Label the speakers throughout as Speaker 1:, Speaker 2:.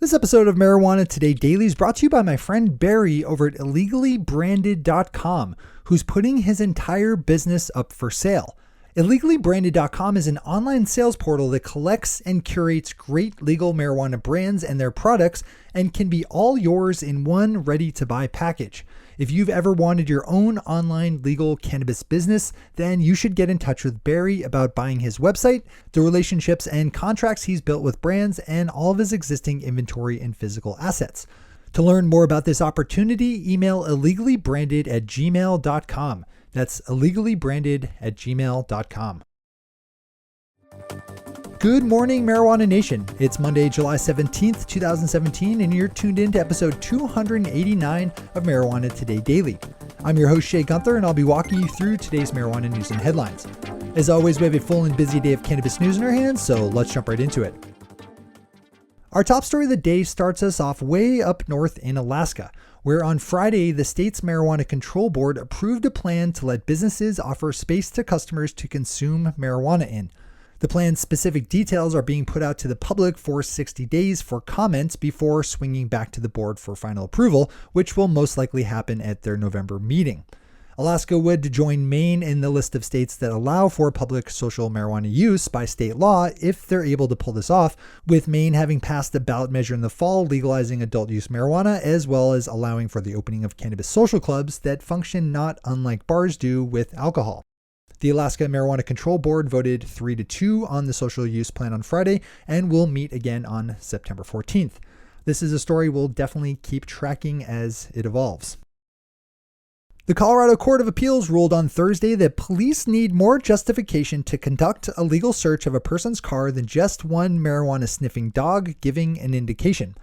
Speaker 1: This episode of Marijuana Today Daily is brought to you by my friend Barry over at illegally.branded.com, who's putting his entire business up for sale. Illegally.branded.com is an online sales portal that collects and curates great legal marijuana brands and their products and can be all yours in one ready-to-buy package. If you've ever wanted your own online legal cannabis business, then you should get in touch with Barry about buying his website, the relationships and contracts he's built with brands, and all of his existing inventory and physical assets. To learn more about this opportunity, email illegallybranded@gmail.com. That's illegallybranded@gmail.com. Good morning, Marijuana Nation. It's Monday, July 17th, 2017, and you're tuned in to episode 289 of Marijuana Today Daily. I'm your host, Shay Gunther, and I'll be walking you through today's marijuana news and headlines. As always, we have a full and busy day of cannabis news in our hands, so let's jump right into it. Our top story of the day starts us off way up north in Alaska, where on Friday, the state's Marijuana Control Board approved a plan to let businesses offer space to customers to consume marijuana in. The plan's specific details are being put out to the public for 60 days for comments before swinging back to the board for final approval, which will most likely happen at their November meeting. Alaska would join Maine in the list of states that allow for public social marijuana use by state law if they're able to pull this off, with Maine having passed a ballot measure in the fall legalizing adult use marijuana, as well as allowing for the opening of cannabis social clubs that function not unlike bars do with alcohol. The Alaska Marijuana Control Board voted 3-2 on the social use plan on Friday and will meet again on September 14th. This is a story we'll definitely keep tracking as it evolves. The Colorado Court of Appeals ruled on Thursday that police need more justification to conduct a legal search of a person's car than just one marijuana sniffing dog giving an indication.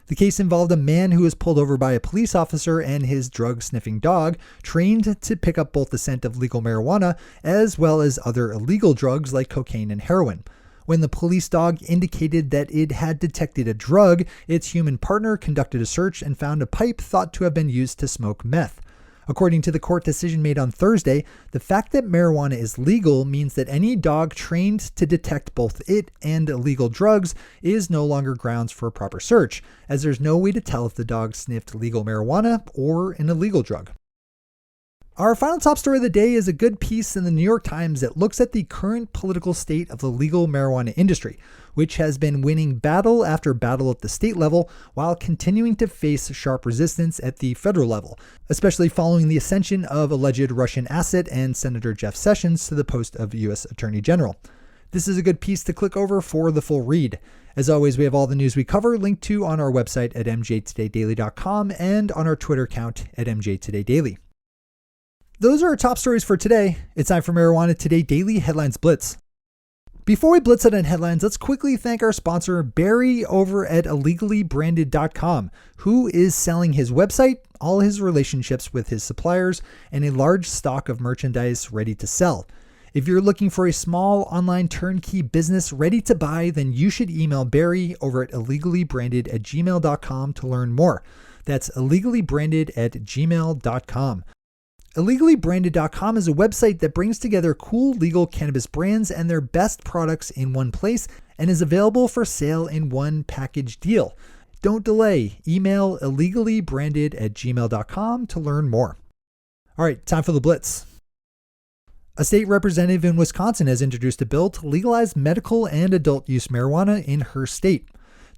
Speaker 1: The case involved a man who was pulled over by a police officer and his drug-sniffing dog, trained to pick up both the scent of legal marijuana as well as other illegal drugs like cocaine and heroin. When the police dog indicated that it had detected a drug, its human partner conducted a search and found a pipe thought to have been used to smoke meth. According to the court decision made on Thursday, the fact that marijuana is legal means that any dog trained to detect both it and illegal drugs is no longer grounds for a proper search, as there's no way to tell if the dog sniffed legal marijuana or an illegal drug. Our final top story of the day is a good piece in the New York Times that looks at the current political state of the legal marijuana industry, which has been winning battle after battle at the state level while continuing to face sharp resistance at the federal level, especially following the ascension of alleged Russian asset and Senator Jeff Sessions to the post of U.S. Attorney General. This is a good piece to click over for the full read. As always, we have all the news we cover linked to on our website at mjtodaydaily.com and on our Twitter account at mjtodaydaily. Those are our top stories for today. It's time for Marijuana Today Daily Headlines Blitz. Before we blitz out on headlines, let's quickly thank our sponsor, Barry, over at illegally.branded.com, who is selling his website, all his relationships with his suppliers, and a large stock of merchandise ready to sell. If you're looking for a small online turnkey business ready to buy, then you should email Barry over at illegally.branded@gmail.com to learn more. That's illegally.branded@gmail.com. Illegally.branded.com is a website that brings together cool legal cannabis brands and their best products in one place and is available for sale in one package deal. Don't delay. Email illegally.branded@gmail.com to learn more. All right, time for the blitz. A state representative in Wisconsin has introduced a bill to legalize medical and adult use marijuana in her state.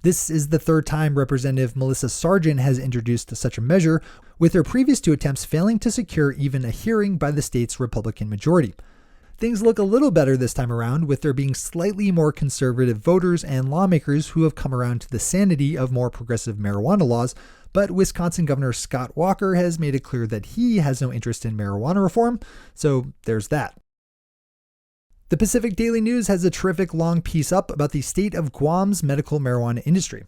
Speaker 1: This is the third time Representative Melissa Sargent has introduced such a measure, with her previous two attempts failing to secure even a hearing by the state's Republican majority. Things look a little better this time around, with there being slightly more conservative voters and lawmakers who have come around to the sanity of more progressive marijuana laws, but Wisconsin Governor Scott Walker has made it clear that he has no interest in marijuana reform, so there's that. The Pacific Daily News has a terrific long piece up about the state of Guam's medical marijuana industry.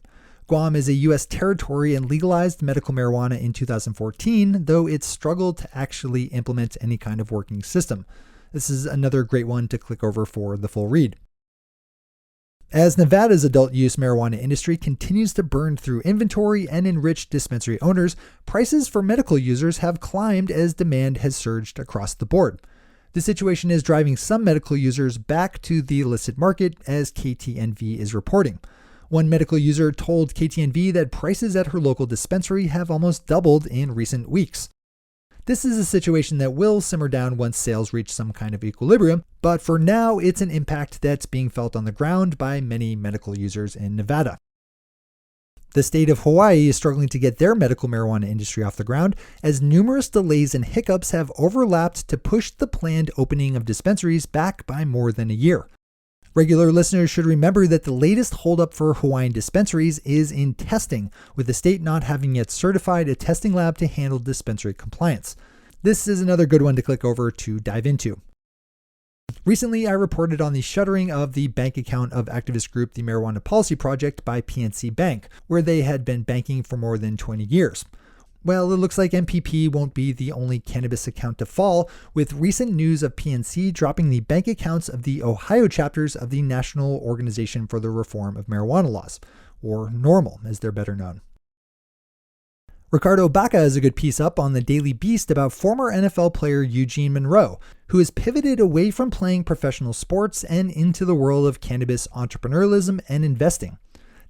Speaker 1: Guam is a U.S. territory and legalized medical marijuana in 2014, though it struggled to actually implement any kind of working system. This is another great one to click over for the full read. As Nevada's adult use marijuana industry continues to burn through inventory and enrich dispensary owners, prices for medical users have climbed as demand has surged across the board. The situation is driving some medical users back to the illicit market, as KTNV is reporting. One medical user told KTNV that prices at her local dispensary have almost doubled in recent weeks. This is a situation that will simmer down once sales reach some kind of equilibrium, but for now, it's an impact that's being felt on the ground by many medical users in Nevada. The state of Hawaii is struggling to get their medical marijuana industry off the ground, as numerous delays and hiccups have overlapped to push the planned opening of dispensaries back by more than a year. Regular listeners should remember that the latest holdup for Hawaiian dispensaries is in testing, with the state not having yet certified a testing lab to handle dispensary compliance. This is another good one to click over to dive into. Recently, I reported on the shuttering of the bank account of activist group the Marijuana Policy Project by PNC Bank, where they had been banking for more than 20 years. Well, it looks like MPP won't be the only cannabis account to fall, with recent news of PNC dropping the bank accounts of the Ohio chapters of the National Organization for the Reform of Marijuana Laws, or NORML as they're better known. Ricardo Baca has a good piece up on the Daily Beast about former NFL player Eugene Monroe, who has pivoted away from playing professional sports and into the world of cannabis entrepreneurialism and investing.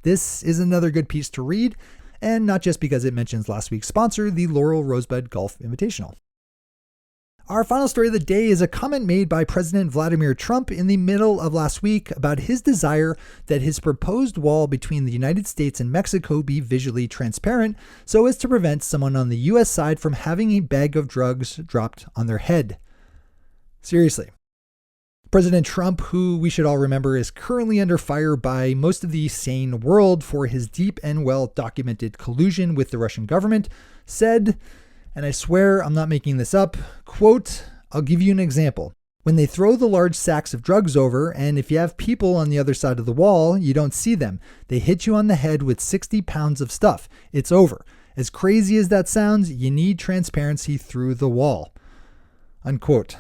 Speaker 1: This is another good piece to read, and not just because it mentions last week's sponsor, the Laurel Rosebud Golf Invitational. Our final story of the day is a comment made by President Vladimir Trump in the middle of last week about his desire that his proposed wall between the United States and Mexico be visually transparent so as to prevent someone on the US side from having a bag of drugs dropped on their head. Seriously. President Trump, who we should all remember is currently under fire by most of the sane world for his deep and well-documented collusion with the Russian government, said, and I swear I'm not making this up, quote, "I'll give you an example. When they throw the large sacks of drugs over, and if you have people on the other side of the wall, you don't see them. They hit you on the head with 60 pounds of stuff. It's over. As crazy as that sounds, you need transparency through the wall." Unquote.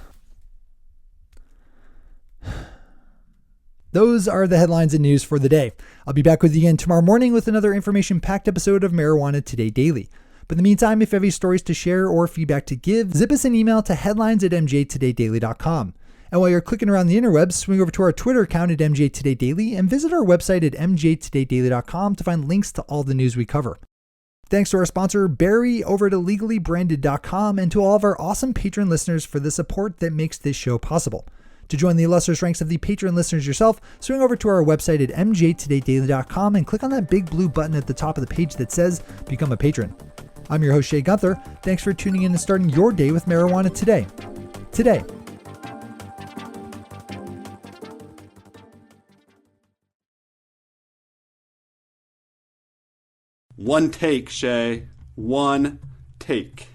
Speaker 1: Those are the headlines and news for the day. I'll be back with you again tomorrow morning with another information-packed episode of Marijuana Today Daily. But in the meantime, if you have any stories to share or feedback to give, zip us an email to headlines@mjtodaydaily.com. And while you're clicking around the interwebs, swing over to our Twitter account at mjtodaydaily and visit our website at mjtodaydaily.com to find links to all the news we cover. Thanks to our sponsor, Barry, over to legallybranded.com, and to all of our awesome patron listeners for the support that makes this show possible. To join the illustrious ranks of the patron listeners yourself, swing over to our website at mjtodaydaily.com and click on that big blue button at the top of the page that says Become a Patron. I'm your host, Shay Gunther. Thanks for tuning in and starting your day with marijuana today.
Speaker 2: One take, Shay. One take.